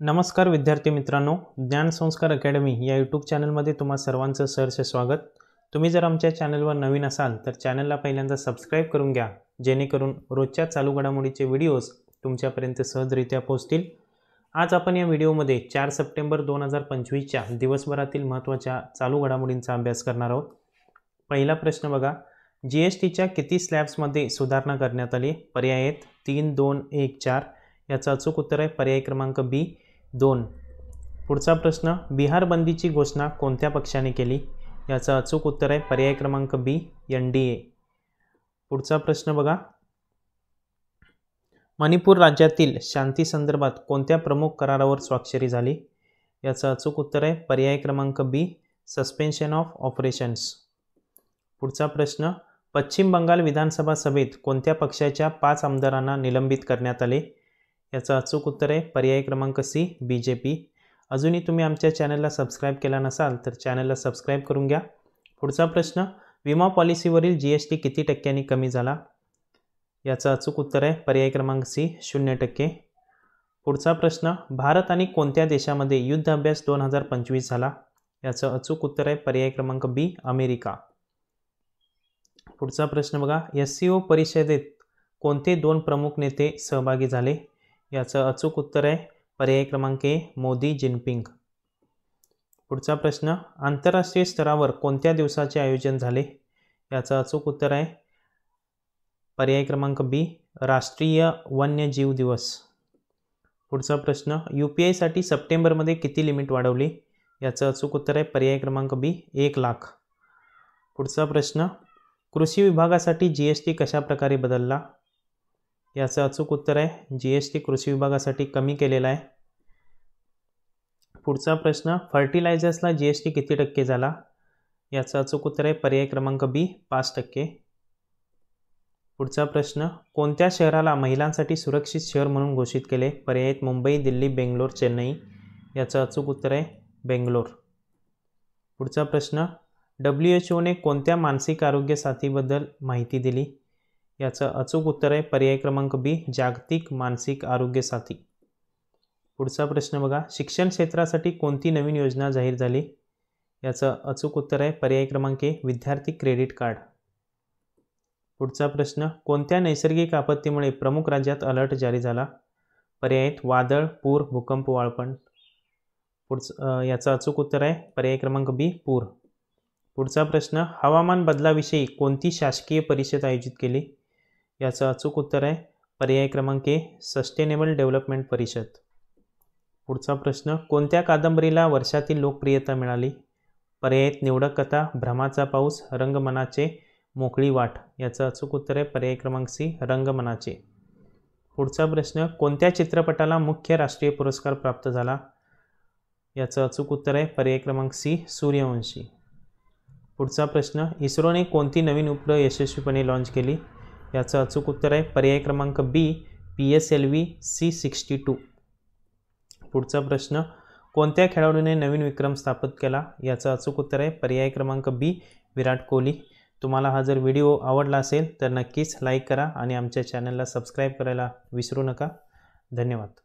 नमस्कार विद्यार्थी मित्रांनो, ज्ञान संस्कार अकॅडमी या यूट्यूब चॅनलमध्ये तुम्हा सर्वांचं सहर्ष स्वागत। तुम्ही जर आमच्या चॅनलवर नवीन असाल तर चॅनलला पहिल्यांदा सबस्क्राईब करून घ्या, जेणेकरून रोजच्या चालू घडामोडीचे व्हिडिओज तुमच्यापर्यंत सहजरित्या पोहोचतील। आज आपण या व्हिडिओमध्ये 4 सप्टेंबर 2025 च्या दिवसभरातील महत्त्वाच्या चालू घडामोडींचा अभ्यास करणार आहोत। पहिला प्रश्न बघा, जीएसटीच्या किती स्लॅब्समध्ये सुधारणा करण्यात आली? पर्याय आहेत 3, 2, 1, 4। याचा अचूक उत्तर आहे पर्याय क्रमांक बी 2। पुढचा प्रश्न, बिहार बंदीची घोषणा कोणत्या पक्षाने केली? याचा अचूक उत्तर आहे पर्याय क्रमांक बी एनडीए। पुढचा प्रश्न बघा, मणिपूर राज्यातील शांती संदर्भात कोणत्या प्रमुख करारावर स्वाक्षरी झाली? याचा अचूक उत्तर आहे पर्याय क्रमांक बी सस्पेन्शन ऑफ ऑपरेशन्स। पुढचा प्रश्न, पश्चिम बंगाल विधानसभा सभेत कोणत्या पक्षाच्या 5 आमदारांना निलंबित करण्यात आले? याचा अचूक उत्तर आहे पर्याय क्रमांक सी बीजेपी। अजूनही तुम्ही आमच्या चॅनलला सबस्क्राईब केला नसाल तर चॅनलला सबस्क्राईब करून घ्या। पुढचा प्रश्न, विमा पॉलिसीवरील जीएसटी किती टक्क्यांनी कमी झाला? याचा अचूक उत्तर आहे पर्याय क्रमांक सी 0%। पुढचा प्रश्न, भारत आणि कोणत्या देशामध्ये युद्ध अभ्यास 2025 झाला? याचं अचूक उत्तर आहे पर्याय क्रमांक बी अमेरिका। पुढचा प्रश्न बघा, एससीओ परिषदेत कोणते 2 प्रमुख नेते सहभागी झाले? याचं अचूक उत्तर आहे पर्याय क्रमांक ए मोदी जिनपिंग। पुढचा प्रश्न, आंतरराष्ट्रीय स्तरावर कोणत्या दिवसाचे आयोजन झाले? याचं अचूक उत्तर आहे पर्याय क्रमांक बी राष्ट्रीय वन्यजीव दिवस। पुढचा प्रश्न, यूपीआयसाठी सप्टेंबरमध्ये किती लिमिट वाढवली? याचं अचूक उत्तर आहे पर्याय क्रमांक बी 1 लाख। पुढचा प्रश्न, कृषी विभागासाठी जीएसटी कशा प्रकारे बदलला? याचं अचूक उत्तर आहे जीएसटी कृषी विभागासाठी कमी केलेला आहे। पुढचा प्रश्न, फर्टिलायझर्सला जीएसटी किती टक्के झाला? याचं अचूक उत्तर आहे पर्याय क्रमांक बी 5%। पुढचा प्रश्न, कोणत्या शहराला महिलांसाठी सुरक्षित शहर म्हणून घोषित केले? पर्याय आहेत मुंबई, दिल्ली, बेंगलोर, चेन्नई। याचं अचूक उत्तर आहे बेंगलोर। पुढचा प्रश्न, WHO ने कोणत्या मानसिक आरोग्य साथीबद्दल माहिती दिली? याचं अचूक उत्तर आहे पर्याय क्रमांक बी जागतिक मानसिक आरोग्य साथी। पुढचा प्रश्न बघा, शिक्षण क्षेत्रासाठी कोणती नवीन योजना जाहीर झाली? याचं अचूक उत्तर आहे पर्याय क्रमांक ए विद्यार्थी क्रेडिट कार्ड। पुढचा प्रश्न, कोणत्या नैसर्गिक आपत्तीमुळे प्रमुख राज्यात अलर्ट जारी झाला? पर्याय आहेत वादळ, पूर, भूकंप, वाळवंट। याचं अचूक उत्तर आहे पर्याय क्रमांक बी पूर। पुढचा प्रश्न, हवामान बदलाविषयी कोणती शासकीय परिषद आयोजित केली? याचं अचूक उत्तर आहे पर्याय क्रमांक ए सस्टेनेबल डेव्हलपमेंट परिषद। पुढचा प्रश्न, कोणत्या कादंबरीला वर्षातील लोकप्रियता मिळाली? पर्याय निवडक कथा, भ्रमाचा पाऊस, रंगमनाचे, मोकळी वाट। याचं अचूक उत्तर आहे पर्याय क्रमांक सी रंगमनाचे। पुढचा प्रश्न, कोणत्या चित्रपटाला मुख्य राष्ट्रीय पुरस्कार प्राप्त झाला? याचं अचूक उत्तर आहे पर्याय क्रमांक सी सूर्यवंशी। पुढचा प्रश्न, इस्रोने कोणती नवीन उपग्रह यशस्वीपणे लॉन्च केली? याचं अचूक उत्तर आहे पर्याय क्रमांक बी PSLV C62। पुढचा प्रश्न, कोणत्या खेळाडूने नवीन विक्रम स्थापित केला? याचं अचूक उत्तर आहे पर्याय क्रमांक बी विराट कोहली। तुम्हाला हा जर व्हिडिओ आवडला असेल तर नक्कीच लाईक करा आणि आमच्या चॅनलला सबस्क्राईब करायला विसरू नका। धन्यवाद।